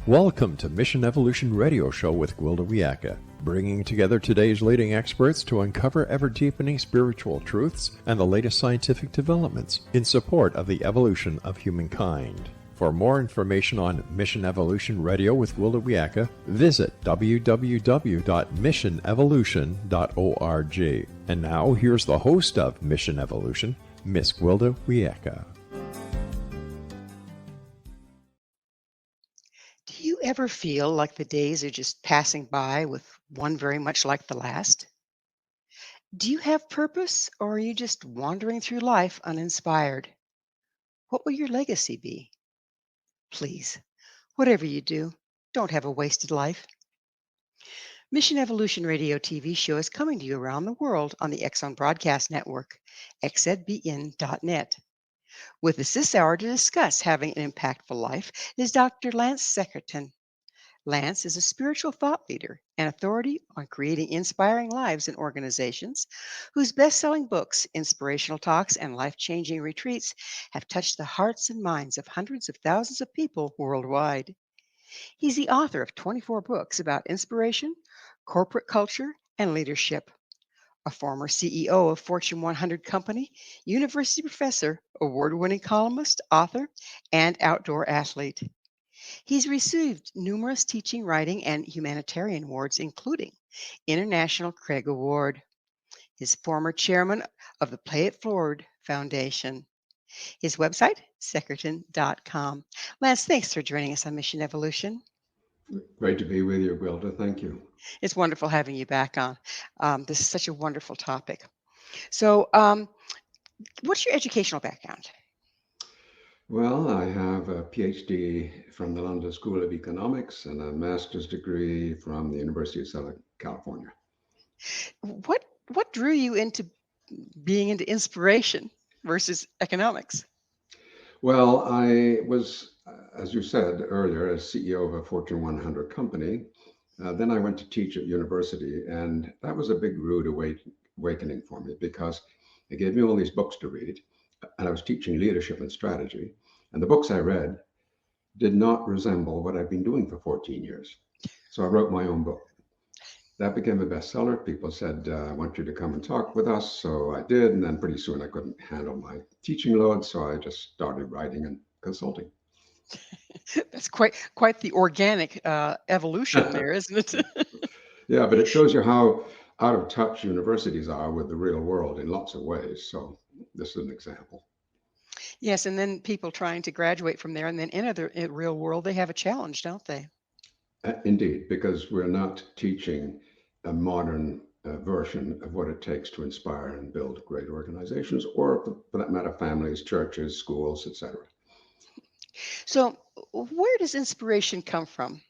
Welcome to Mission Evolution Radio Show with Gwilda Wiyaka, bringing together today's leading experts to uncover ever-deepening spiritual truths and the latest scientific developments in support of the evolution of humankind. For more information on Mission Evolution Radio with Gwilda Wiyaka, visit www.missionevolution.org. And now, here's the host of Mission Evolution, Miss Gwilda Wiyaka. Do you ever feel like the days are just passing by with one very much like the last? Do you have purpose, or are you just wandering through life uninspired? What will your legacy be? Please, whatever you do, don't have a wasted life. Mission Evolution Radio TV show is coming to you around the world on the Exxon Broadcast Network, xzbn.net. With us this hour to discuss having an impactful life is Dr. Lance Secretan. Lance is a spiritual thought leader and authority on creating inspiring lives in organizations whose best-selling books, inspirational talks, and life-changing retreats have touched the hearts and minds of hundreds of thousands of people worldwide. He's the author of 24 books about inspiration, corporate culture, and leadership. A former CEO of Fortune 100 company, university professor, award-winning columnist, author, and outdoor athlete. He's received numerous teaching, writing, and humanitarian awards, including International Craig Award. He's former chairman of the Play It Forward Foundation. His website, secretan.com. Lance, thanks for joining us on Mission Evolution. Great to be with you, Gwilda. Thank you. It's wonderful having you back on. This is such a wonderful topic. So, what's your educational background? Well, I have a PhD from the London School of Economics and a master's degree from the University of Southern California. What drew you into being into inspiration versus economics? Well, I was, as you said earlier, a CEO of a Fortune 100 company. Then I went to teach at university, and that was a big rude awakening for me because it gave me all these books to read, and I was teaching leadership and strategy, and the books I read did not resemble what I'd been doing for 14 years. So I wrote my own book. That became a bestseller. People said, I want you to come and talk with us. So I did, and then pretty soon I couldn't handle my teaching load, so I just started writing and consulting. That's quite the organic evolution there, isn't it? Yeah, but it shows you how out of touch universities are with the real world in lots of ways. So this is an example. Yes, and then people trying to graduate from there and then enter the real world, they have a challenge, don't they? Indeed, because we're not teaching a modern version of what it takes to inspire and build great organizations, or for that matter, families, churches, schools, etc. So, where does inspiration come from?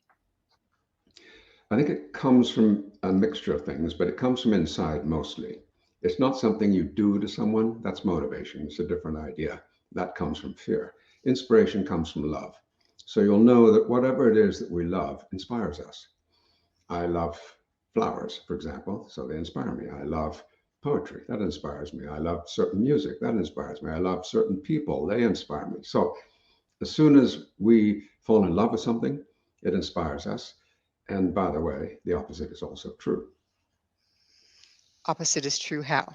I think it comes from a mixture of things, but it comes from inside mostly. It's not something you do to someone. That's motivation. It's a different idea. That comes from fear. Inspiration comes from love. So you'll know that whatever it is that we love inspires us. I love flowers, for example, so they inspire me. I love poetry. That inspires me. I love certain music. That inspires me. I love certain people. They inspire me. So as soon as we fall in love with something, it inspires us. And by the way, the opposite is also true. Opposite is true how?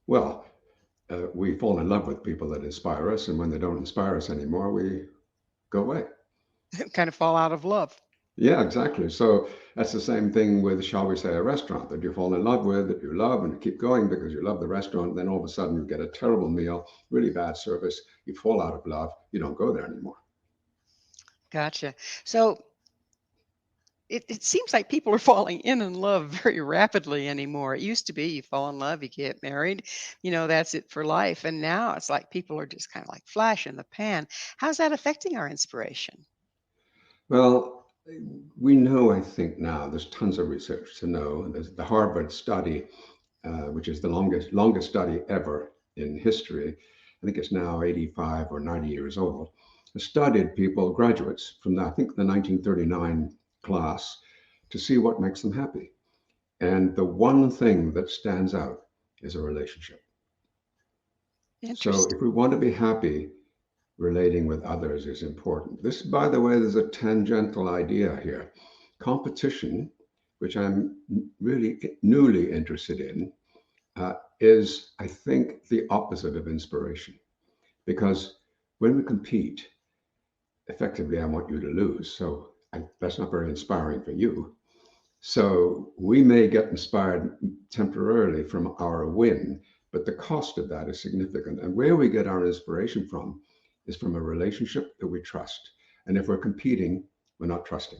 Well, we fall in love with people that inspire us, and when they don't inspire us anymore, we go away. Kind of fall out of love. Yeah, exactly. So that's the same thing with, shall we say, a restaurant that you fall in love with, that you love, and you keep going because you love the restaurant. Then all of a sudden you get a terrible meal, really bad service. You fall out of love. You don't go there anymore. Gotcha. So it seems like people are falling in love very rapidly anymore. It used to be you fall in love, you get married, that's it for life. And now it's like people are just kind of like flash in the pan. How's that affecting our inspiration? Well, we know, I think now, there's tons of research to know. There's the Harvard study, which is the longest study ever in history. I think it's now 85 or 90 years old. It studied people, graduates from I think the 1939 class, to see what makes them happy. And the one thing that stands out is a relationship. So if we want to be happy, relating with others is important. This, by the way, there's a tangential idea here. Competition, which I'm really newly interested in, is, I think, the opposite of inspiration. Because when we compete, effectively, I want you to lose. So that's not very inspiring for you. So we may get inspired temporarily from our win, but the cost of that is significant. And where we get our inspiration from is from a relationship that we trust. And if we're competing, we're not trusting.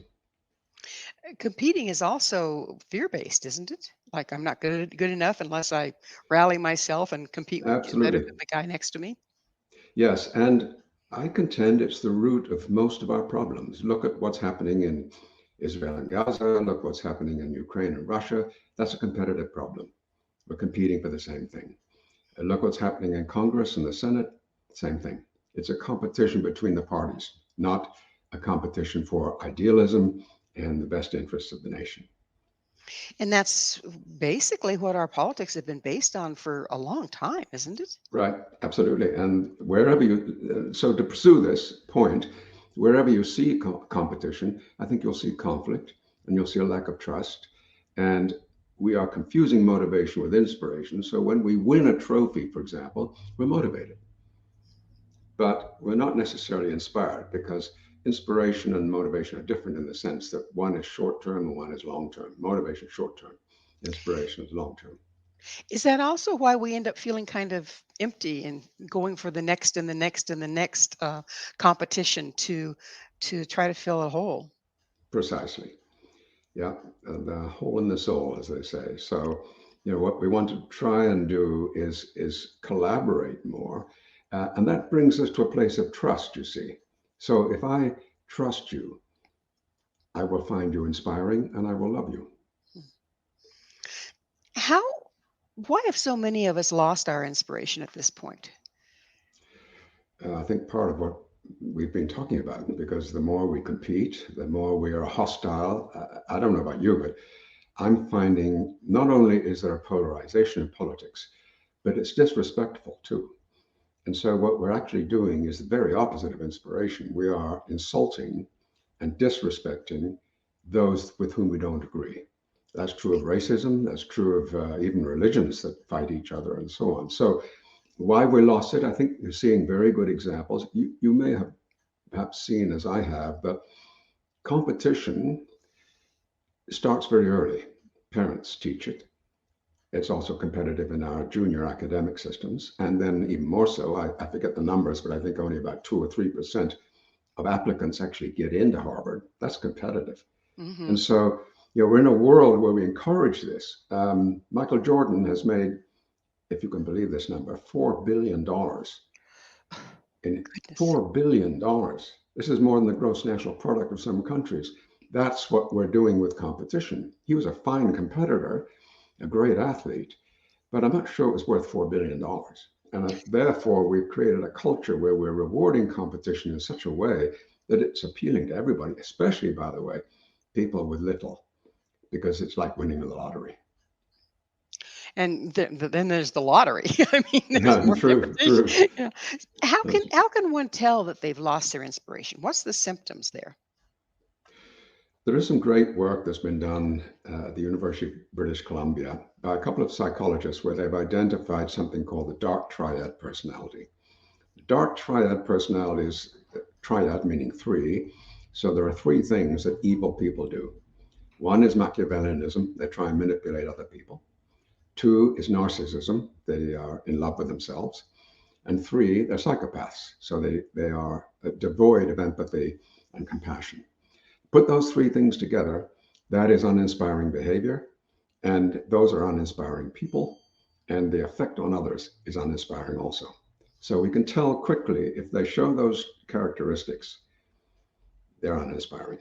Competing is also fear-based, isn't it? Like I'm not good enough unless I rally myself and compete with get better Absolutely. than the guy next to me. Yes. And I contend it's the root of most of our problems. Look at what's happening in Israel and Gaza. Look what's happening in Ukraine and Russia. That's a competitive problem. We're competing for the same thing. And look what's happening in Congress and the Senate, same thing. It's a competition between the parties, not a competition for idealism and the best interests of the nation. And that's basically what our politics have been based on for a long time, isn't it? Right, absolutely. And wherever you, so to pursue this point, wherever you see competition, I think you'll see conflict and you'll see a lack of trust. And we are confusing motivation with inspiration. So when we win a trophy, for example, we're motivated, but we're not necessarily inspired because inspiration and motivation are different in the sense that one is short term and one is long term. Motivation is short term, inspiration is long term. Is that also why we end up feeling kind of empty and going for the next and the next and the next competition to try to fill a hole? Precisely. Yeah, the hole in the soul, as they say. So, what we want to try and do is collaborate more, and that brings us to a place of trust. You see, so if I trust you, I will find you inspiring, and I will love you. How why have so many of us lost our inspiration at this point? I think part of what we've been talking about, because the more we compete, the more we are hostile. I don't know about you, but I'm finding not only is there a polarization in politics, but it's disrespectful too. And so what we're actually doing is the very opposite of inspiration. We are insulting and disrespecting those with whom we don't agree. That's true of racism. That's true of even religions that fight each other and so on. So why we lost it, I think you're seeing very good examples. You may have perhaps seen, as I have, that competition starts very early. Parents teach it. It's also competitive in our junior academic systems. And then even more so, I forget the numbers, but I think only about 2 or 3% of applicants actually get into Harvard. That's competitive. Hmm. And so, we're in a world where we encourage this. Michael Jordan has made, if you can believe this number, $4 billion in Goodness. $4 billion. This is more than the gross national product of some countries. That's what we're doing with competition. He was a fine competitor, a great athlete, but I'm not sure it was worth $4 billion. And therefore, we've created a culture where we're rewarding competition in such a way that it's appealing to everybody, especially, by the way, people with little, because it's like winning the lottery. And then there's the lottery. I mean, there's Yeah, more true, competition. true. Yeah. How can Yes. how can one tell that they've lost their inspiration? What's the symptoms there? There is some great work that's been done at the University of British Columbia by a couple of psychologists where they've identified something called the dark triad personality. The dark triad personality is triad meaning three. So there are three things that evil people do. One is Machiavellianism, they try and manipulate other people. Two is narcissism, they are in love with themselves. And three, they're psychopaths. So they are devoid of empathy and compassion. Put those three things together, that is uninspiring behavior. And those are uninspiring people. And the effect on others is uninspiring also. So we can tell quickly if they show those characteristics, they're uninspiring.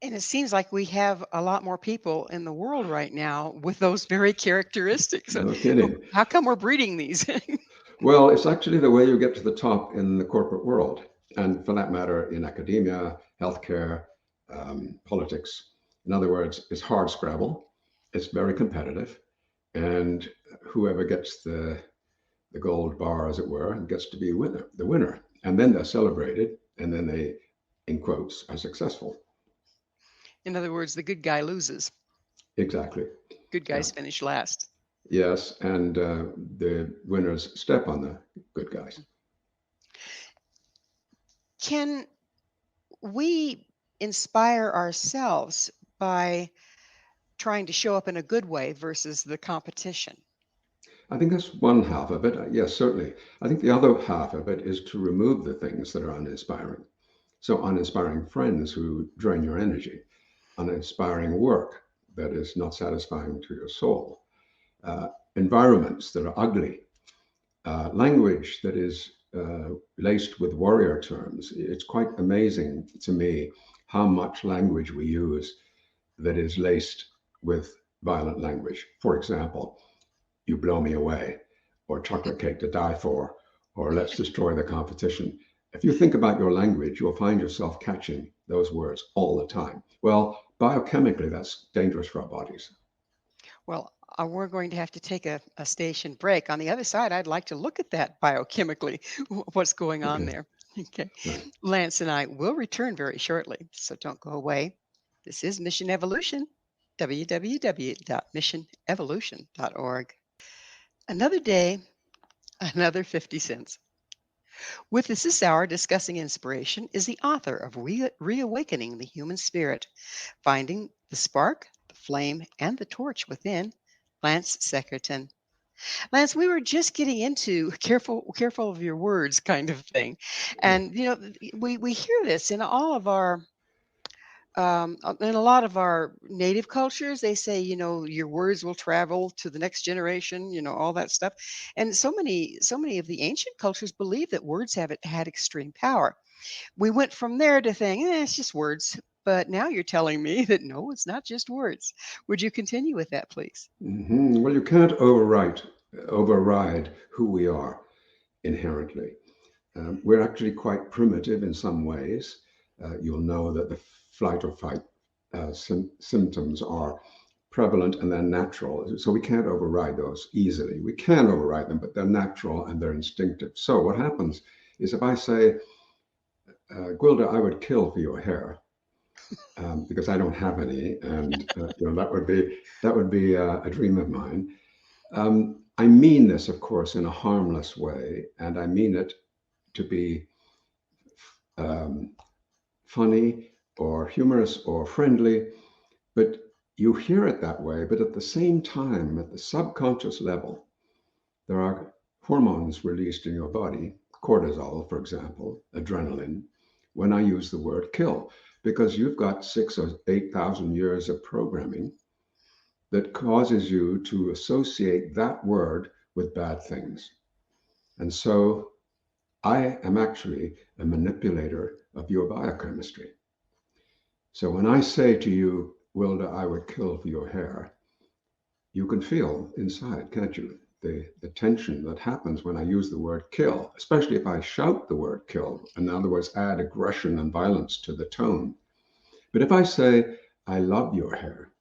And it seems like we have a lot more people in the world right now with those very characteristics. So, No kidding. how come we're breeding these? Well, it's actually the way you get to the top in the corporate world. And for that matter, in academia, healthcare, politics. In other words, it's hard scrabble. It's very competitive. And whoever gets the the gold bar, as it were, and gets to be the winner. And then they're celebrated, and then they, in quotes, are successful. In other words, the good guy loses. Exactly. Good Yeah. guys finish last. Yes, and the winners step on the good guys. Can we inspire ourselves by trying to show up in a good way versus the competition? I think that's one half of it. Yes, certainly. I think the other half of it is to remove the things that are uninspiring. So, uninspiring friends who drain your energy, uninspiring work that is not satisfying to your soul, uh, environments that are ugly, language that is laced with warrior terms. It's quite amazing to me how much language we use that is laced with violent language. For example, you blow me away, or chocolate cake to die for, or let's destroy the competition. If you think about your language, you'll find yourself catching those words all the time. Well, biochemically, that's dangerous for our bodies. Well, we're going to have to take a station break. On the other side, I'd like to look at that biochemically, what's going on Okay, there. Okay. right. Lance and I will return very shortly, so don't go away. This is Mission Evolution, www.missionevolution.org. Another day, another 50 cents. With us this hour discussing inspiration is the author of Reawakening the Human Spirit, Finding the Spark, the Flame, and the Torch Within, Lance Secretan. Lance, we were just getting into careful of your words kind of thing. Yeah. And, we hear this in all of our in a lot of our native cultures. They say, your words will travel to the next generation, all that stuff. And so many of the ancient cultures believe that words had extreme power. We went from there to think, it's just words. But now you're telling me that no, it's not just words. Would you continue with that, please? Well, you can't override who we are inherently. We're actually quite primitive in some ways. You'll know that the flight or fight symptoms are prevalent and they're natural. So we can't override those easily. We can override them, but they're natural and they're instinctive. So what happens is if I say, Gwilda, I would kill for your hair, because I don't have any, and that would be a dream of mine. I mean this, of course, in a harmless way, and I mean it to be um, funny or humorous or friendly, but you hear it that way. But at the same time, at the subconscious level, there are hormones released in your body, cortisol, for example, adrenaline, when I use the word kill, because you've got 6,000 or 8,000 years of programming that causes you to associate that word with bad things. And so I am actually a manipulator of your biochemistry. So when I say to you, Wilda, I would kill for your hair, you can feel inside, can't you? The tension that happens when I use the word kill, especially if I shout the word kill, in other words, add aggression and violence to the tone. But if I say, I love your hair,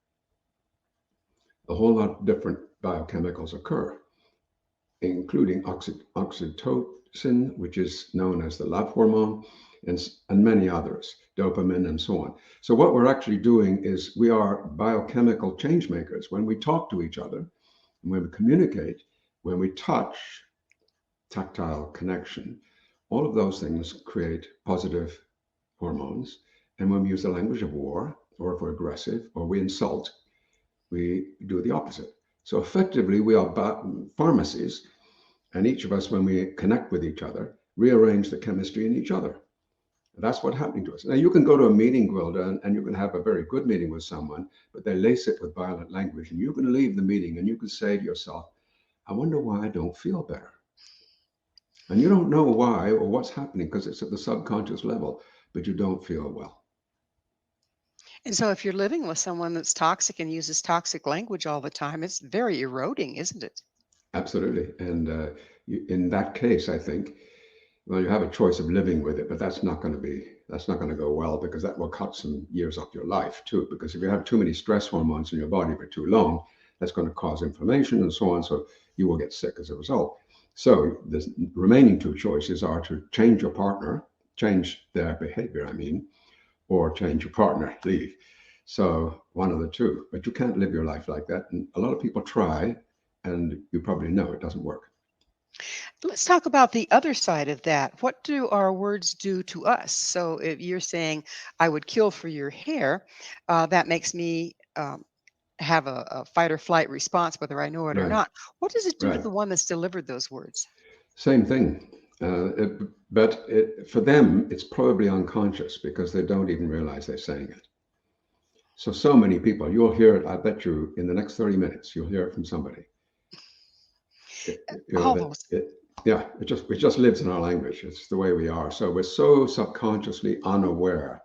a whole lot of different biochemicals occur, including oxytocin, which is known as the love hormone, and many others, dopamine and so on. So what we're actually doing is we are biochemical change makers. When we talk to each other, and when we communicate, when we touch, tactile connection, all of those things create positive hormones. And when we use the language of war, or if we're aggressive, or we insult, we do the opposite. So effectively, we are pharmacies, and each of us, when we connect with each other, rearrange the chemistry in each other. That's what's happening to us. Now, you can go to a meeting, Gwilda, and you can have a very good meeting with someone, but they lace it with violent language, and you can leave the meeting and you can say to yourself, I wonder why I don't feel better. And you don't know why or what's happening because it's at the subconscious level, but you don't feel well. And so if you're living with someone that's toxic and uses toxic language all the time, it's very eroding, isn't it? Absolutely. And in that case, I think, well, you have a choice of living with it, but that's not going to go well, because that will cut some years off your life too. Because if you have too many stress hormones in your body for too long, that's going to cause inflammation and so on. So you will get sick as a result. So the remaining two choices are to change your partner, change their behavior, I mean, or change your partner, leave. So one of the two. But you can't live your life like that. And a lot of people try, and you probably know it doesn't work. Let's talk about the other side of that. What do our words do to us? So if you're saying, I would kill for your hair, that makes me have a fight or flight response, whether I know it or Right, not. What does it do to right. the one that's delivered those words? Same thing. But for them, it's probably unconscious because they don't even realize they're saying it. So many people, you'll hear it, I bet you, in the next 30 minutes, you'll hear it from somebody. You know, that Almost. it, yeah, it just lives in our language. It's the way we are. So we're so subconsciously unaware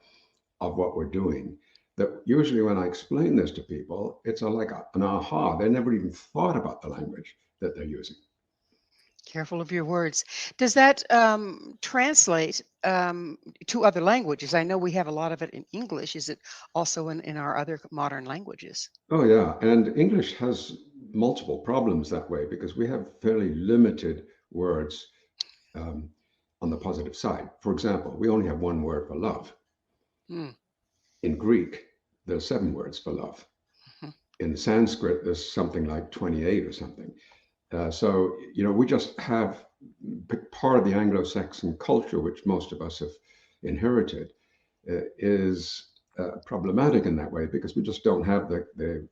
of what we're doing that usually when I explain this to people, it's like an aha. They never even thought about the language that they're using. Careful of your words. Does that translate to other languages? I know we have a lot of it in English. Is it also in our other modern languages? Oh, yeah. And English has multiple problems that way because we have fairly limited words um, on the positive side. For example, we only have one word for love. Hmm. In Greek, there's 7 words for love. Mhm. In Sanskrit, there's something like 28 or something. So, we just have part of the Anglo-Saxon culture, which most of us have inherited, is problematic in that way because we just don't have the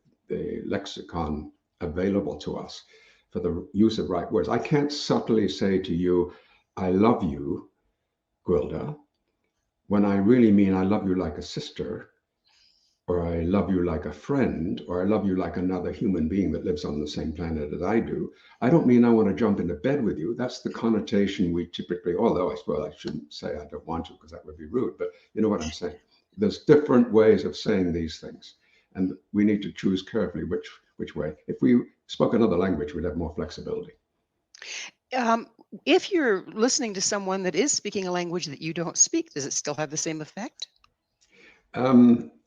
lexicon available to us for the use of right words. I can't subtly say to you, I love you, Gwilda, when I really mean I love you like a sister, or I love you like a friend, or I love you like another human being that lives on the same planet as I do. I don't mean I want to jump into bed with you. That's the connotation we typically, although I suppose I shouldn't say I don't want to because that would be rude, but you know what I'm saying. There's different ways of saying these things, and we need to choose carefully which way. If we spoke another language, we'd have more flexibility. Um, if you're listening to someone that is speaking a language that you don't speak, does it still have the same effect?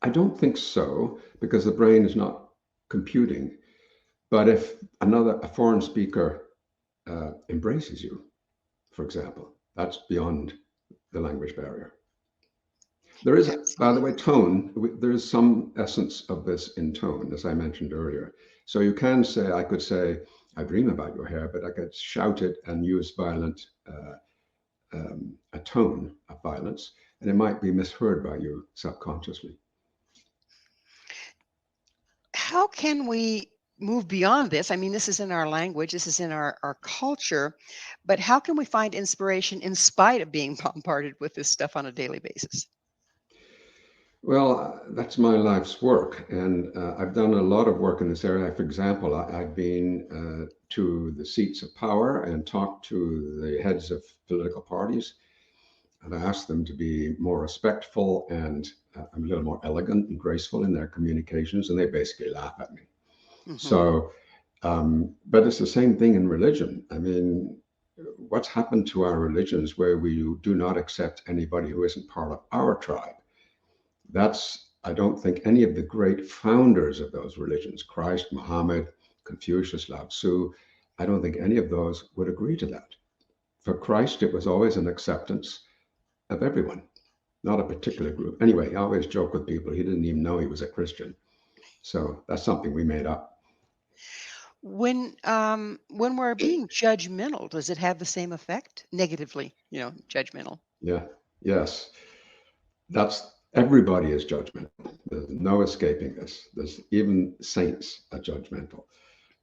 I don't think so because the brain is not computing. But if a foreign speaker embraces you, for example, that's beyond the language barrier. There is, by the way, Absolutely. tone. There is some essence of this in tone, as I mentioned earlier. So you can say, I could say, I dream about your hair, but I could shout it and use a tone of violence, and it might be misheard by you subconsciously. How can we move beyond this? I mean, this is in our language, this is in our culture, but how can we find inspiration in spite of being bombarded with this stuff on a daily basis? Well, that's my life's work, and I've done a lot of work in this area. For example, I've been to the seats of power and talked to the heads of political parties, and I asked them to be more respectful and a little more elegant and graceful in their communications, and they basically laugh at me. Hmm. So, but it's the same thing in religion. I mean, what's happened to our religions where we do not accept anybody who isn't part of our tribe? I don't think any of the great founders of those religions, Christ, Muhammad, Confucius, Lao Tzu, I don't think any of those would agree to that. For Christ, it was always an acceptance of everyone, not a particular group. Anyway, I always joke with people, he didn't even know he was a Christian. So that's something we made up. When we're being judgmental, does it have the same effect? Negatively, judgmental. Yeah, yes. That's everybody is judgmental. There's no escaping this. There's even saints are judgmental.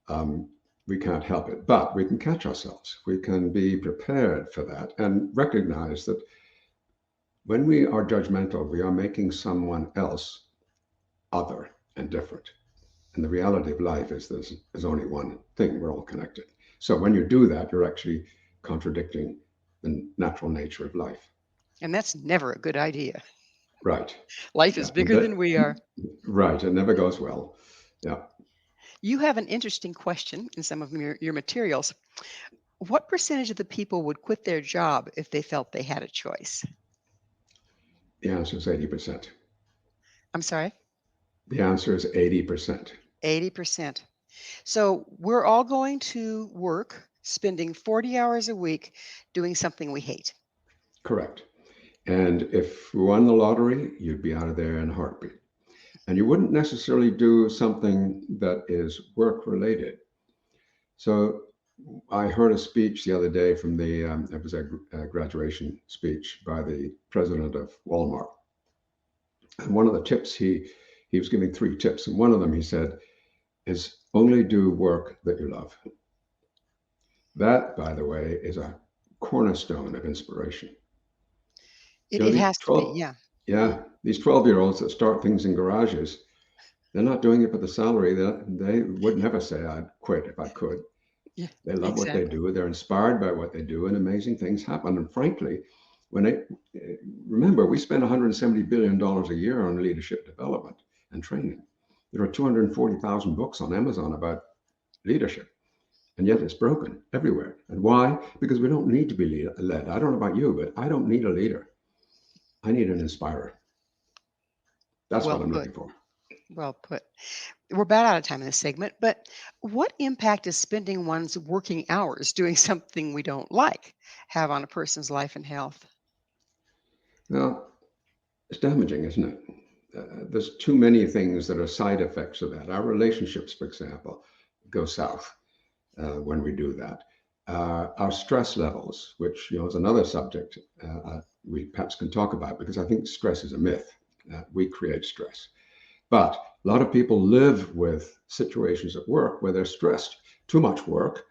Um, we can't help it, but we can catch ourselves. We can be prepared for that and recognize that when we are judgmental, we are making someone else other and different. And the reality of life is there's only one thing. We're all connected. So when you do that, you're actually contradicting the natural nature of life. And that's never a good idea. Right. Life is Yeah. bigger than we are. Right. It never goes well. Yeah. You have an interesting question in some of your materials. What percentage of the people would quit their job if they felt they had a choice? The answer is 80%. I'm sorry, The answer is 80%. 80%. So we're all going to work spending 40 hours a week doing something we hate. Correct. And if we won the lottery, you'd be out of there in a heartbeat. And you wouldn't necessarily do something that is work related. So I heard a speech the other day from it was a graduation speech by the president of Walmart. And one of the tips he was giving 3 tips. And one of them he said is only do work that you love. That, by the way, is a cornerstone of inspiration. It These has to be, 12, yeah. yeah, these 12-year-olds that start things in garages, they're not doing it for the salary. They would never say, I'd quit if I could. Yeah, They love what they exactly. do. They're inspired by what they do, and amazing things happen. And frankly, remember, we spend $170 billion a year on leadership development and training. There are 240,000 books on Amazon about leadership, and yet it's broken everywhere. And why? Because we don't need to be led. I don't know about you, but I don't need a leader. I need an inspirer. That's Well what I'm put. looking for. Well put. We're about out of time in this segment, but what impact does spending one's working hours doing something we don't like have on a person's life and health? Well, it's damaging, isn't it? There's too many things that are side effects of that. Our relationships, for example, go south when we do that. Our stress levels, which is another subject we perhaps can talk about, because I think stress is a myth. We create stress. But a lot of people live with situations at work where they're stressed. Too much work,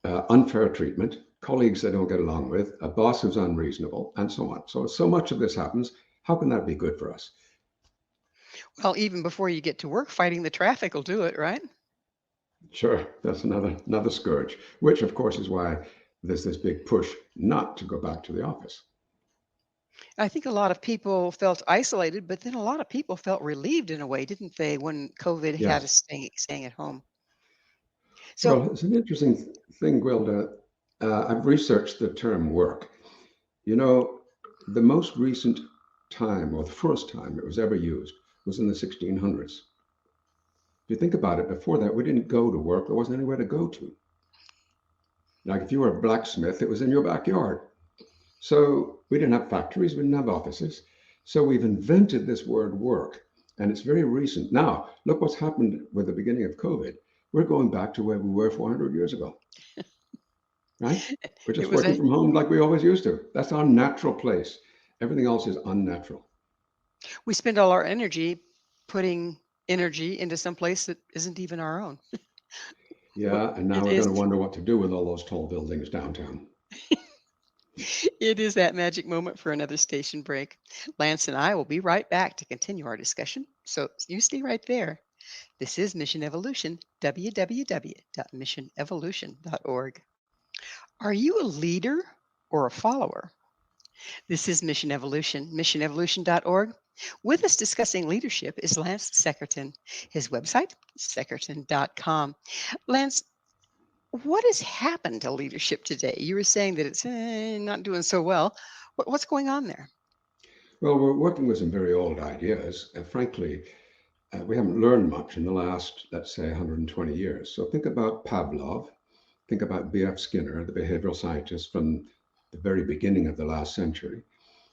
unfair treatment, colleagues they don't get along with, a boss who's unreasonable, and so on. So much of this happens. How can that be good for us? Well, even before you get to work, fighting the traffic will do it, right? Sure, that's another scourge, which of course is why there's this big push not to go back to the office. I think a lot of people felt isolated, but then a lot of people felt relieved in a way, didn't they, when COVID had us Yes. staying at home? So, Well, it's an interesting thing, Gwilda. I've researched the term work. You know, the most recent time, or the first time it was ever used, was in the 1600s. If you think about it, before that, we didn't go to work. There wasn't anywhere to go to. Like if you were a blacksmith, it was in your backyard. So we didn't have factories, we didn't have offices. So we've invented this word work, and it's very recent. Now, look what's happened with the beginning of COVID. We're going back to where we were 400 years ago, right? We're it just was working a from home like we always used to. That's our natural place. Everything else is unnatural. we spend all our energy putting energy into some place that isn't even our own. Well, Yeah, and now it we're is going to wonder what to do with all those tall buildings downtown. it is that magic moment for another station break. Lance and I will be right back to continue our discussion. So you stay right there. This is Mission Evolution, www.missionevolution.org. Are you a leader or a follower? This is Mission Evolution, missionevolution.org. With us discussing leadership is Lance Secretan. His website, secretan.com. Lance, what has happened to leadership today? You were saying that it's not doing so well. What's going on there? Well, we're working with some very old ideas. Frankly, we haven't learned much in the last, let's say, 120 years. So think about Pavlov, think about B.F. Skinner, the behavioral scientist from the very beginning of the last century.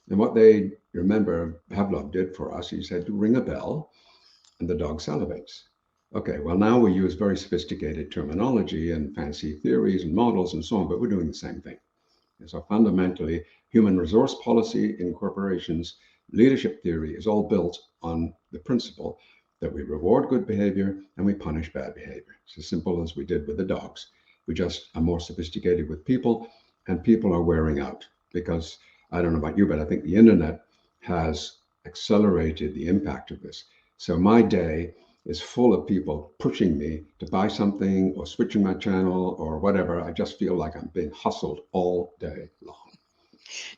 And what they remember Pavlov did for us, he said to ring a bell and the dog salivates. Okay, well, now we use very sophisticated terminology and fancy theories and models and so on, but we're doing the same thing. And so fundamentally, human resource policy in corporations, leadership theory is all built on the principle that we reward good behavior and we punish bad behavior. It's as simple as we did with the dogs. We just are more sophisticated with people, and people are wearing out because I don't know about you, but I think the internet has accelerated the impact of this. So my day is full of people pushing me to buy something or switching my channel or whatever. I just feel like I'm being hustled all day long.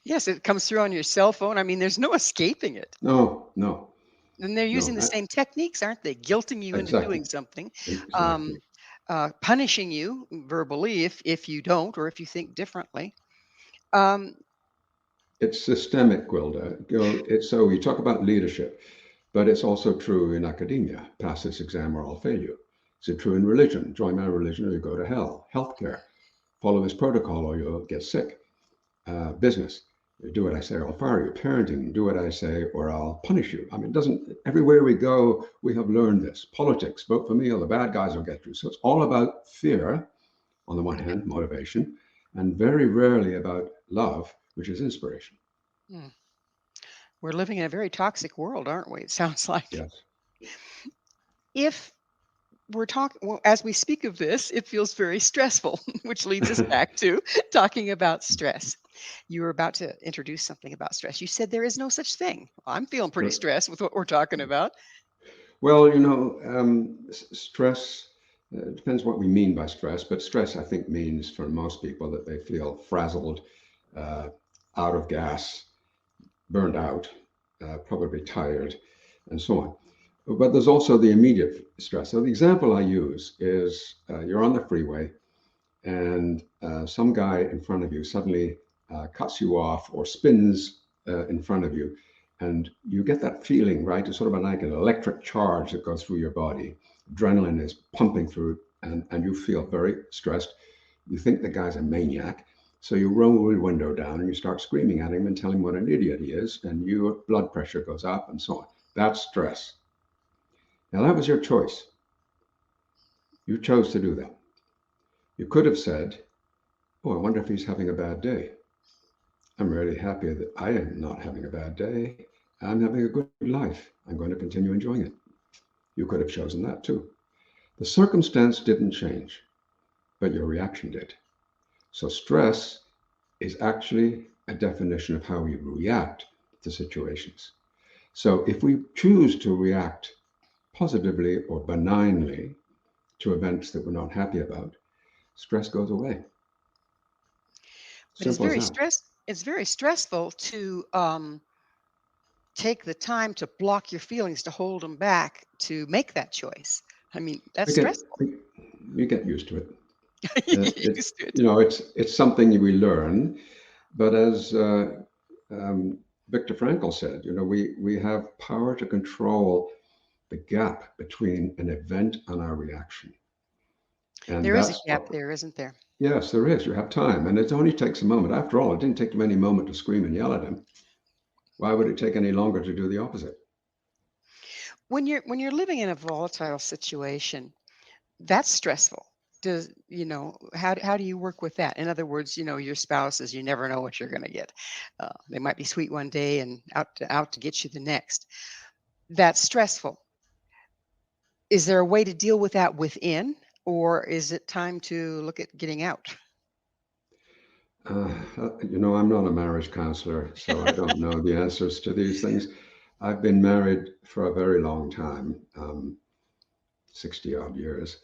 Yes, it comes through on your cell phone. I mean, there's no escaping it. No, no, And they're using no. the same techniques, aren't they? Guilting you into Exactly, doing something, um, exactly. punishing you verbally if you don't or if you think differently. Um, It's systemic, Gwilda. It's so we talk about leadership, but it's also true in academia. Pass this exam or I'll fail you. Is it true in religion? Join my religion or you go to hell. Healthcare. follow this protocol or you'll get sick. Business, do what I say or I'll fire you. Parenting, do what I say or I'll punish you. I mean, it doesn't, everywhere we go, we have learned this. Politics, vote for me or the bad guys will get through. So it's all about fear on the one hand, motivation, and very rarely about love, which is inspiration. Hmm. We're living in a very toxic world, aren't we? It sounds like. Yes. If we're talking, well, as we speak of this, it feels very stressful, which leads us back to talking about stress. You were about to introduce something about stress. You said there is no such thing. I'm feeling pretty stressed with what we're talking about. Well, stress, depends what we mean by stress, but stress, I think, means for most people that they feel frazzled, uh, out of gas, burned out, probably tired, and so on. But there's also the immediate stress. So the example I use is you're on the freeway and some guy in front of you suddenly cuts you off or spins in front of you. And you get that feeling, right? It's sort of like an electric charge that goes through your body. Adrenaline is pumping through, and you feel very stressed. You think the guy's a maniac. So you roll the window down and you start screaming at him and tell him what an idiot he is, and your blood pressure goes up and so on. That's stress. Now, that was your choice. You chose to do that. You could have said, oh, I wonder if he's having a bad day. I'm really happy that I am not having a bad day. I'm having a good life. I'm going to continue enjoying it. You could have chosen that too. The circumstance didn't change, but your reaction did. So stress is actually a definition of how we react to situations. So if we choose to react positively or benignly to events that we're not happy about, stress goes away. But Simple as that. it's very stressful to take the time to block your feelings, to hold them back, to make that choice. I mean, that's We get stressful. we, we get used to it. You It's used to it. you know it's something we learn, but as Viktor Frankl said, we have power to control the gap between an event and our reaction, and There is a that's gap what. there, isn't there? Yes, there is. You have time, and it only takes a moment. After all, it didn't take them any moment to scream and yell at him. Why would it take any longer to do the opposite? When you're living in a volatile situation, that's stressful. How do you work with that? In other words, your spouse is, you never know what you're going to get. They might be sweet one day and out to get you the next. That's stressful. Is there a way to deal with that within, or is it time to look at getting out? I'm not a marriage counselor, so I don't know the answers to these things. I've been married for a very long time, 60 odd years,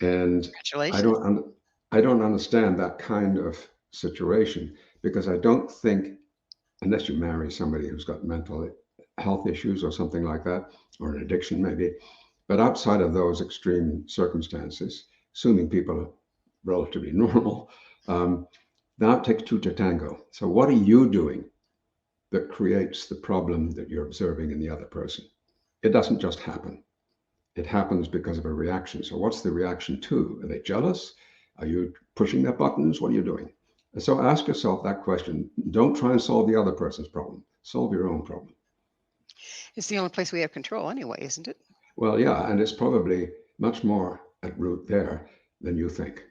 and I Congratulations. don't un- I don't understand that kind of situation because I don't think unless you marry somebody who's got mental health issues or something like that, or an addiction maybe, but outside of those extreme circumstances, assuming people are relatively normal, um, now it takes two to tango. So what are you doing that creates the problem that you're observing in the other person? It doesn't just happen. It happens because of a reaction. So what's the reaction to? Are they jealous? Are you pushing their buttons? What are you doing? And so ask yourself that question. Don't try and solve the other person's problem. Solve your own problem. It's the only place we have control anyway, isn't it? Well, yeah, and it's probably much more at root there than you think.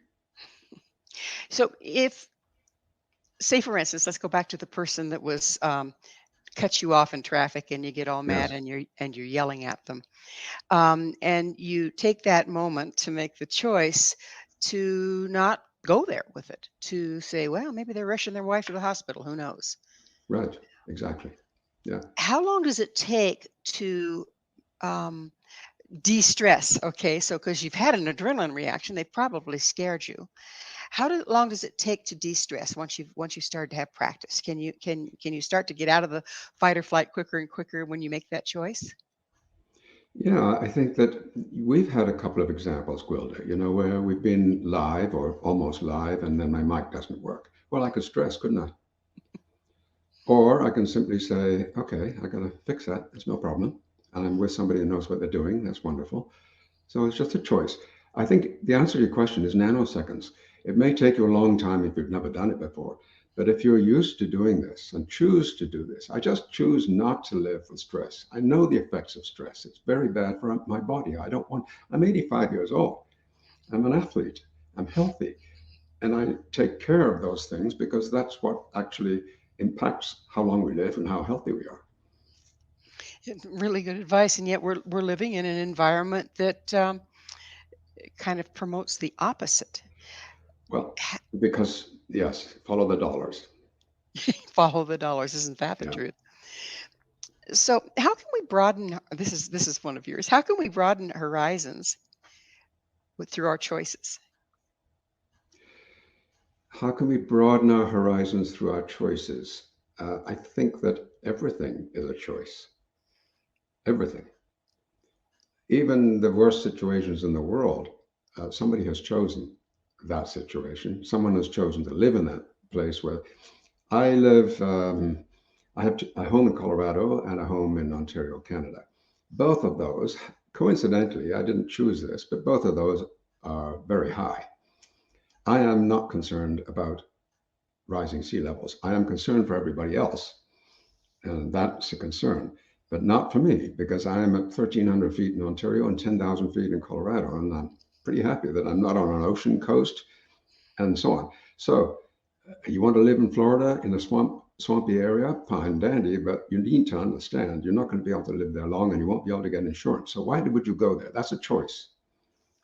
So if, say for instance, let's go back to the person that was cut you off in traffic and you get all mad Yes, and you're yelling at them. And you take that moment to make the choice to not go there with it, to say, well, maybe they're rushing their wife to the hospital. Who knows? right, exactly. Yeah. How long does it take to um, de-stress? Okay, so because you've had an adrenaline reaction, they probably scared you. Long does it take to de-stress once you start to have practice? Can you start to get out of the fight or flight quicker and quicker when you make that choice? Yeah, I think that we've had a couple of examples, Gwilda, where we've been live or almost live, and then my mic doesn't work. Well, I could stress, couldn't I? Or I can simply say, okay, I got to fix that. It's no problem. And I'm with somebody who knows what they're doing. That's wonderful. So it's just a choice. I think the answer to your question is nanoseconds. It may take you a long time if you've never done it before, but if you're used to doing this and choose to do this, I just choose not to live with stress. I know the effects of stress. It's very bad for my body. I'm 85 years old. I'm an athlete. I'm healthy. And I take care of those things because that's what actually impacts how long we live and how healthy we are. Really good advice, and yet we're living in an environment that kind of promotes the opposite. Well, because, yes, follow the dollars. Follow the dollars, isn't that the Yeah. truth? So, how can we broaden? This is one of yours. How can we broaden horizons through our choices? How can we broaden our horizons through our choices? I think that everything is a choice. Everything. Even the worst situations in the world, somebody has chosen that situation. Someone has chosen to live in that place where I live. I have a home in Colorado and a home in Ontario, Canada. Both of those, coincidentally, I didn't choose this, but both of those are very high. I am not concerned about rising sea levels. I am concerned for everybody else, and that's a concern, but not for me because I am at 1,300 feet in Ontario and 10,000 feet in Colorado, and I'm pretty happy that I'm not on an ocean coast and so on. So you want to live in Florida in a swampy area, fine, dandy, but you need to understand you're not going to be able to live there long and you won't be able to get insurance. So why would you go there? That's a choice.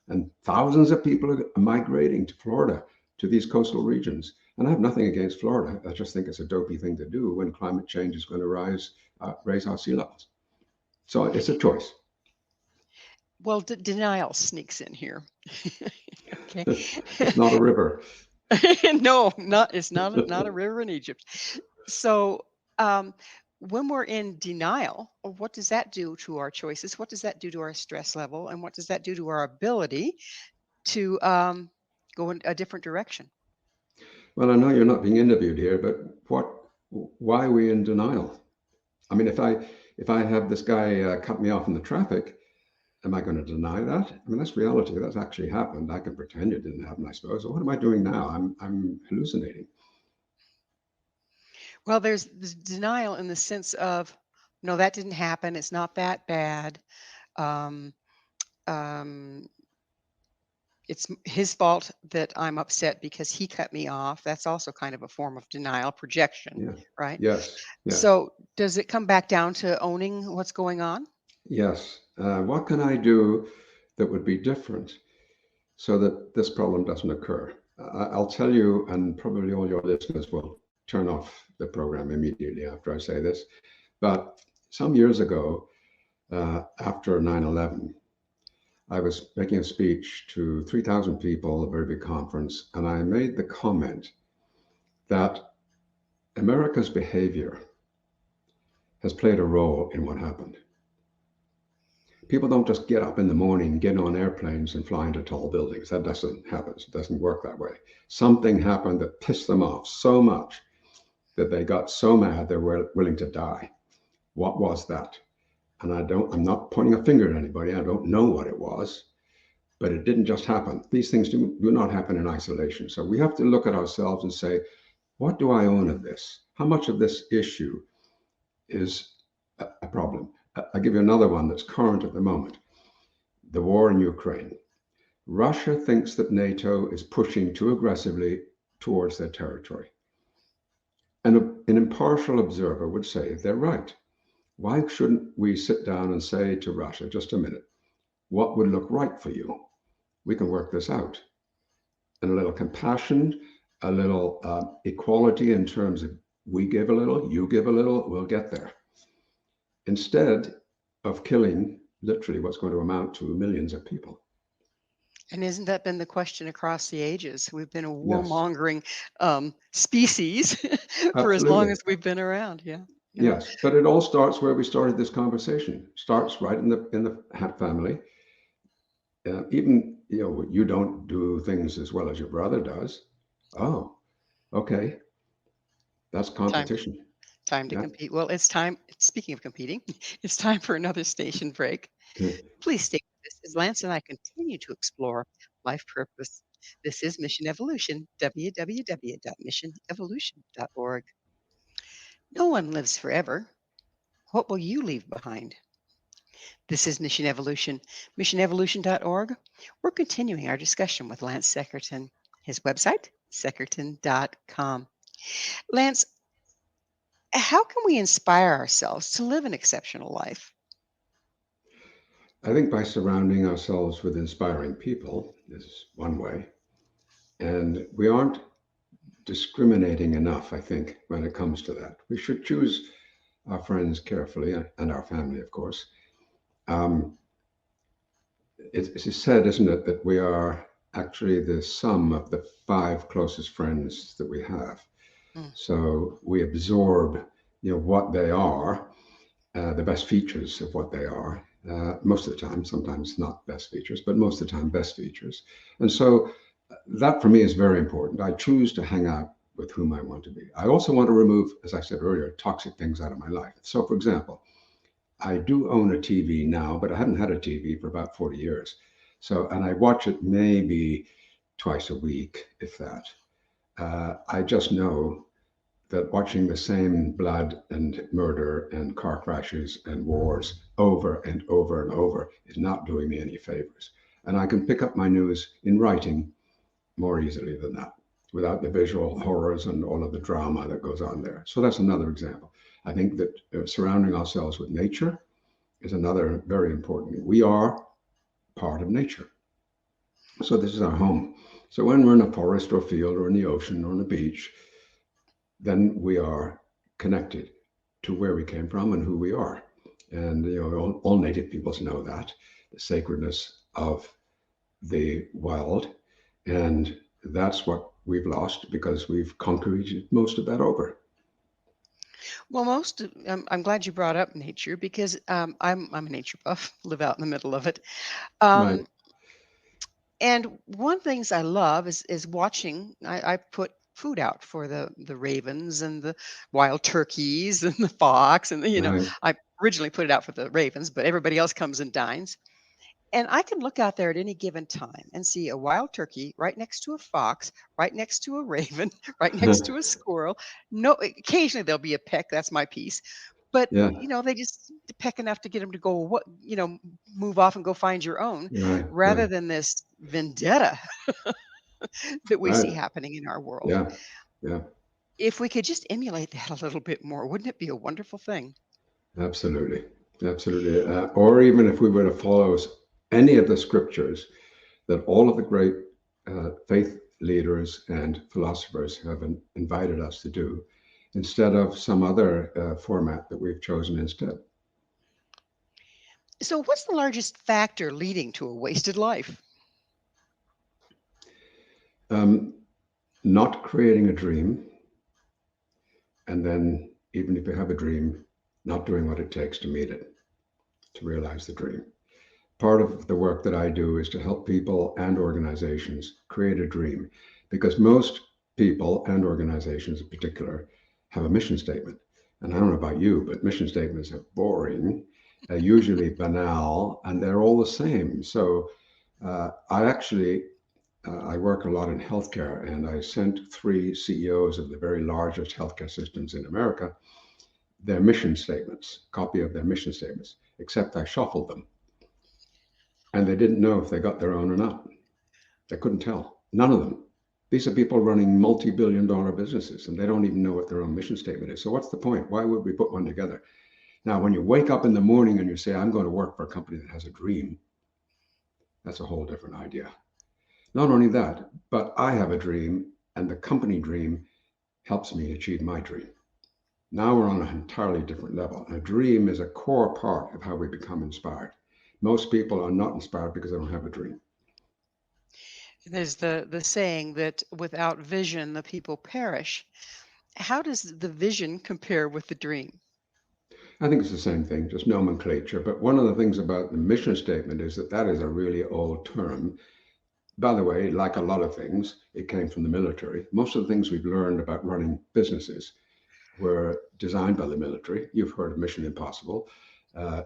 And thousands of people are migrating to Florida, to these coastal regions. And I have nothing against Florida. I just think it's a dopey thing to do when climate change is going to raise our sea levels. So it's a choice. Well, denial sneaks in here. Okay. It's not a river. No, not it's not a river in Egypt. So, when we're in denial, what does that do to our choices? What does that do to our stress level? And what does that do to our ability to go in a different direction? Well, I know you're not being interviewed here, but why are we in denial? I mean, if I have this guy cut me off in the traffic, am I going to deny that? I mean, that's reality. That's actually happened. I can pretend it didn't happen, I suppose. So what am I doing now? I'm hallucinating. Well, there's this denial in the sense of, no, that didn't happen. It's not that bad. Um, um, it's his fault that I'm upset because he cut me off. That's also kind of a form of denial, projection, Yeah. right? Yes. Yes. So, does it come back down to owning what's going on? Yes. What can I do that would be different so that this problem doesn't occur? I'll tell you, and probably all your listeners will turn off the program immediately after I say this. But some years ago, after 9/11, I was making a speech to 3,000 people, a very big conference, and I made the comment that America's behavior has played a role in what happened. People don't just get up in the morning, get on airplanes, and fly into tall buildings. That doesn't happen. It doesn't work that way. Something happened that pissed them off so much that they got so mad they were willing to die. What was that? And I'm not pointing a finger at anybody. I don't know what it was, but it didn't just happen. These things do not happen in isolation. So we have to look at ourselves and say, what do I own of this? How much of this issue is a problem? I'll give you another one that's current at the moment. The war in Ukraine. Russia thinks that NATO is pushing too aggressively towards their territory. And an impartial observer would say they're right. Why shouldn't we sit down and say to Russia, just a minute, what would look right for you? We can work this out. And a little compassion, a little equality in terms of we give a little, you give a little, we'll get there. Instead of killing literally what's going to amount to millions of people. And isn't that been the question across the ages? We've been a Yes, warmongering species for as long absolutely. as we've been around. Yeah. Yeah. Yes, but it all starts where we started this conversation. Starts right in the Hat family. Even you don't do things as well as your brother does. Oh, okay, that's Time competition. time to Yeah. compete. Well, it's time. Speaking of competing, it's time for another station break. Please stay with us as Lance and I continue to explore life purpose This is Mission Evolution, www.missionevolution.org. No one lives forever. What will you leave behind? This is Mission Evolution, missionevolution.org. We're continuing our discussion with Lance Secretan. His website, secretan.com. Lance, how can we inspire ourselves to live an exceptional life? I think by surrounding ourselves with inspiring people is one way. And we aren't discriminating enough, I think, when it comes to that. We should choose our friends carefully and our family, of course. Um, it's said, isn't it, that we are actually the sum of the 5 closest friends that we have. Mm. So we absorb, what they are, the best features of what they are. Most of the time, sometimes not best features, but most of the time best features. And so that for me is very important. I choose to hang out with whom I want to be. I also want to remove, as I said earlier, toxic things out of my life. So for example, I do own a TV now, but I haven't had a TV for about 40 years. So, and I watch it maybe twice a week, if that. I just know that watching the same blood and murder and car crashes and wars over and over and over is not doing me any favors. And I can pick up my news in writing more easily than that, without the visual horrors and all of the drama that goes on there. So that's another example. I think that surrounding ourselves with nature is another very important. We are part of nature. So this is our home. So when we're in a forest or field or in the ocean or on a beach, then we are connected to where we came from and who we are. And all native peoples know that, the sacredness of the wild. And that's what we've lost because we've concreted most of that over. Well, I'm glad you brought up nature because I'm a nature buff, live out in the middle of it. Right. Um, and one of the things I love is watching. I put food out for the ravens and the wild turkeys and the fox and Right. I originally put it out for the ravens, but everybody else comes and dines. And I can look out there at any given time and see a wild turkey right next to a fox, right next to a raven, right next to a squirrel. No, occasionally there'll be a peck. That's my piece. But Yeah. they just peck enough to get them to go, move off and go find your own, Right. rather Right. than this vendetta that we see Right. happening in our world. Yeah. Yeah. If we could just emulate that a little bit more, wouldn't it be a wonderful thing? Absolutely. Absolutely. Or even if we were to follow any of the scriptures that all of the great faith leaders and philosophers have invited us to do, instead of some other format that we've chosen instead. So, what's the largest factor leading to a wasted life? Um, Not creating a dream, and then even if you have a dream, not doing what it takes to meet it, to realize the dream. Part of the work that I do is to help people and organizations create a dream, because most people and organizations in particular have a mission statement. And I don't know about you, but mission statements are boring, usually banal, and they're all the same. So I work a lot in healthcare, and I sent 3 CEOs of the very largest healthcare systems in America their mission statements, copy of their mission statements, except I shuffled them. And they didn't know if they got their own or not. They couldn't tell. None of them. These are people running multi-billion-dollar businesses, and they don't even know what their own mission statement is. So what's the point? Why would we put one together? Now, when you wake up in the morning and you say, I'm going to work for a company that has a dream, that's a whole different idea. Not only that, but I have a dream, and the company dream helps me achieve my dream. Now we're on an entirely different level. A dream is a core part of how we become inspired. Most people are not inspired because they don't have a dream. There's the saying that without vision, the people perish. How does the vision compare with the dream? I think it's the same thing, just nomenclature. But one of the things about the mission statement is that is a really old term. By the way, like a lot of things, it came from the military. Most of the things we've learned about running businesses were designed by the military. You've heard of Mission Impossible.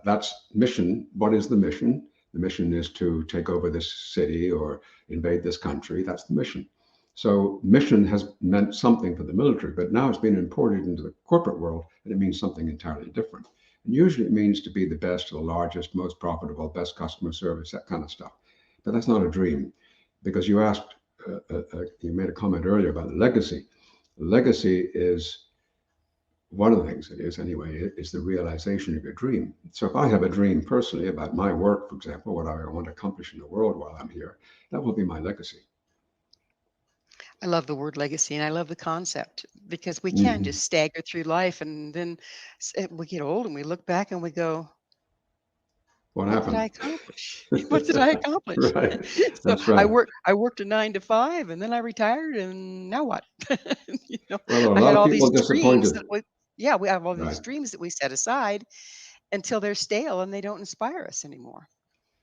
That's mission. What is the mission? The mission is to take over this city or invade this country. That's the mission. So mission has meant something for the military, but now it's been imported into the corporate world and it means something entirely different. And usually it means to be the best, the largest, most profitable, best customer service, that kind of stuff. But that's not a dream, because you asked, you made a comment earlier about legacy. Legacy is one of the things it is anyway, is the realization of your dream. So if I have a dream personally about my work, for example, what I want to accomplish in the world while I'm here, that will be my legacy. I love the word legacy and I love the concept because we can Hmm. just stagger through life and then we get old and we look back and we go, What what did I happened? accomplish? What did I accomplish? Right. So That's right. I worked a 9 to 5 and then I retired and now what? You know, Well, a I lot had of all people these dreams that disappointed. we have all these Right. dreams that we set aside until they're stale and they don't inspire us anymore.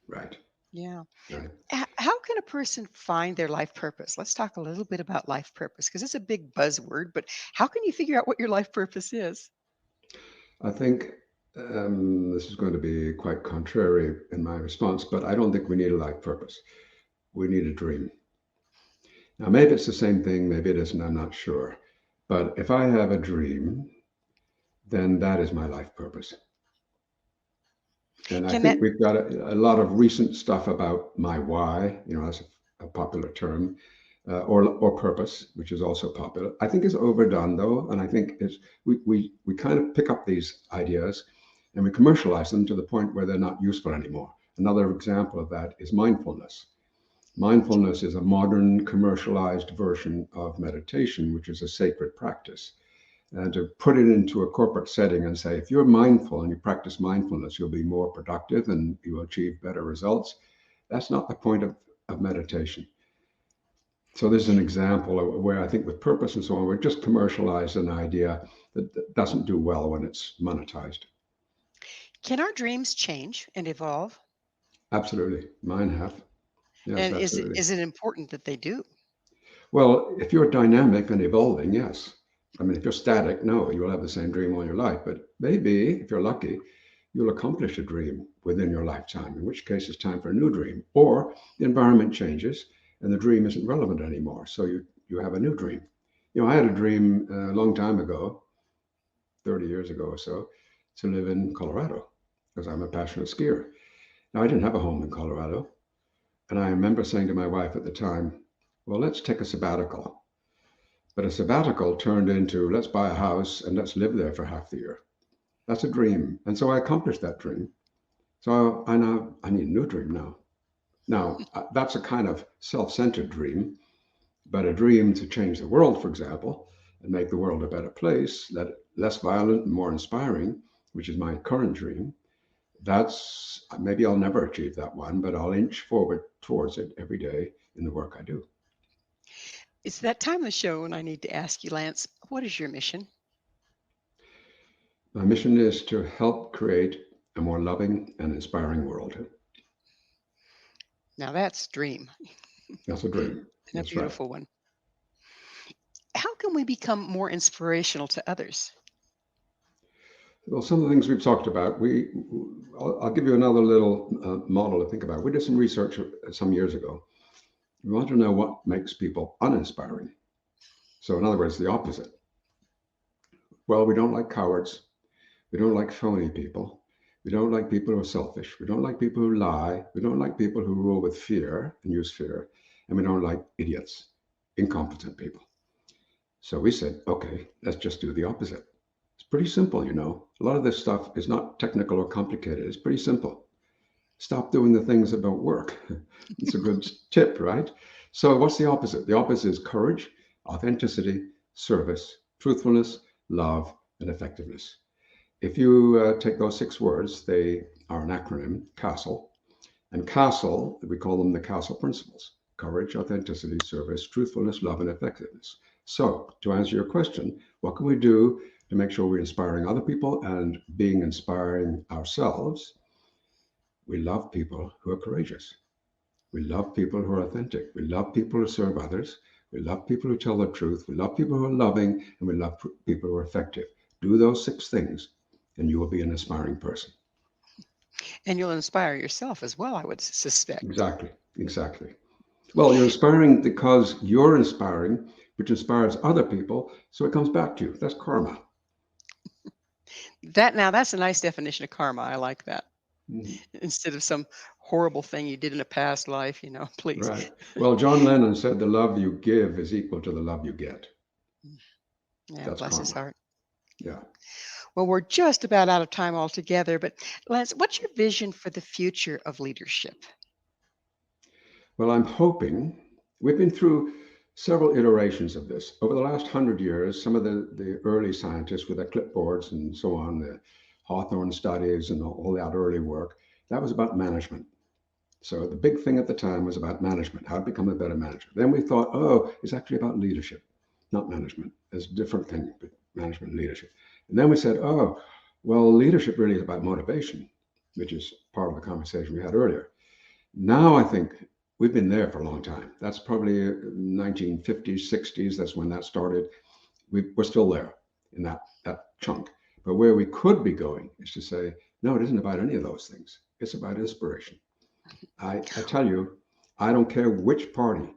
Right. Yeah. Right. How can a person find their life purpose? Let's talk a little bit about life purpose because it's a big buzzword, but how can you figure out what your life purpose is? I think this is going to be quite contrary in my response, but I don't think we need a life purpose. We need a dream. Now, maybe it's the same thing, maybe it isn't, I'm not sure. But if I have a dream, then that is my life purpose. And I Can that think we've got a lot of recent stuff about my why, that's a popular term, or purpose, which is also popular. I think it's overdone though, and I think we kind of pick up these ideas and we commercialize them to the point where they're not useful anymore. Another example of that is mindfulness. Mindfulness is a modern commercialized version of meditation, which is a sacred practice. And to put it into a corporate setting and say, if you're mindful and you practice mindfulness, you'll be more productive and you will achieve better results. That's not the point of meditation. So this is an example of where I think with purpose and so on, we've just commercialized an idea that doesn't do well when it's monetized. can our dreams change and evolve? Absolutely. Mine have. Yes, And absolutely. is it important that they do? Well, if you're dynamic and evolving, yes. I mean, if you're static, no, you'll have the same dream all your life. But maybe, if you're lucky, you'll accomplish a dream within your lifetime, in which case it's time for a new dream. Or the environment changes and the dream isn't relevant anymore. So you have a new dream. I had a dream a long time ago, 30 years ago or so, to live in Colorado because I'm a passionate skier. Now, I didn't have a home in Colorado. And I remember saying to my wife at the time, well, let's take a sabbatical. But a sabbatical turned into let's buy a house and let's live there for half the year. That's a dream. And so I accomplished that dream. So I need a new dream now. Now, that's a kind of self-centered dream, but a dream to change the world, for example, and make the world a better place, less violent and more inspiring, which is my current dream. That's maybe I'll never achieve that one, but I'll inch forward towards it every day in the work I do. It's that time of the show and I need to ask you, Lance, what is your mission? My mission is to help create a more loving and inspiring world. Now that's dream That's a dream. and a That's right. beautiful one. How can we become more inspirational to others? Well, some of the things we've talked about, I'll give you another little model to think about. We did some research some years ago. We want to know what makes people uninspiring. So, in other words, the opposite. Well, we don't like cowards. We don't like phony people. We don't like people who are selfish. We don't like people who lie. We don't like people who rule with fear and use fear. And we don't like idiots, incompetent people. So we said, okay, let's just do the opposite. It's pretty simple, A lot of this stuff is not technical or complicated. It's pretty simple. Stop doing the things that don't work. It's a good tip, right? So what's the opposite? The opposite is courage, authenticity, service, truthfulness, love, and effectiveness. If you take those 6 words, they are an acronym, CASTLE. And CASTLE, we call them the CASTLE principles: courage, authenticity, service, truthfulness, love, and effectiveness. So to answer your question, what can we do to make sure we're inspiring other people and being inspiring ourselves? We love people who are courageous. We love people who are authentic. We love people who serve others. We love people who tell the truth. We love people who are loving, and we love people who are effective. Do those 6 things, and you will be an inspiring person. And you'll inspire yourself as well, I would suspect. Exactly. Exactly. Well, you're inspiring because you're inspiring, which inspires other people. So it comes back to you. That's karma. That's a nice definition of karma. I like that. Mhm. Instead of some horrible thing you did in a past life, please. Right. Well, John Lennon said the love you give is equal to the love you get. Yeah, That's bless his karma. heart. Yeah. Yeah. Well, we're just about out of time altogether, but Lance, what's your vision for the future of leadership? Well, I'm hoping we've been through several iterations of this. Over the last 100 years, some of the early scientists with their clipboards and so on, the Hawthorne studies and all that early work, that was about management. So the big thing at the time was about management, how to become a better manager. Then we thought, oh, it's actually about leadership, not management. There's a different thing, management and leadership. And then we said, oh, well, leadership really is about motivation, which is part of the conversation we had earlier. Now I think we've been there for a long time. That's probably 1950s, 60s. That's when that started. We're still there in that chunk. But where we could be going is to say, no, it isn't about any of those things. It's about inspiration. I tell you, I don't care which party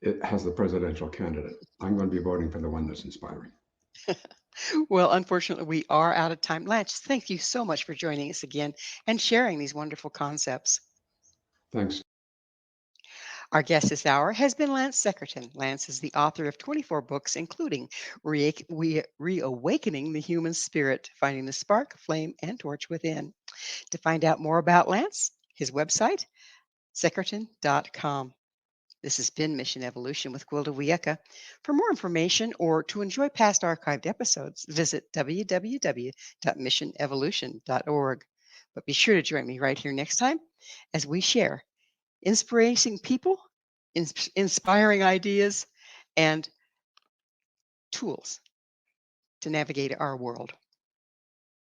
it has the presidential candidate. I'm going to be voting for the one that's inspiring. Well, unfortunately, we are out of time. Lance, thank you so much for joining us again and sharing these wonderful concepts. Thanks. Our guest this hour has been Lance Secretan. Lance is the author of 24 books, including Reawakening the Human Spirit, Finding the Spark, Flame, and Torch Within. To find out more about Lance, his website, secretan.com. This has been Mission Evolution with Gwilda Wiyaka. For more information or to enjoy past archived episodes, visit www.missionevolution.org. But be sure to join me right here next time as we share inspiring people, inspiring ideas, and tools to navigate our world.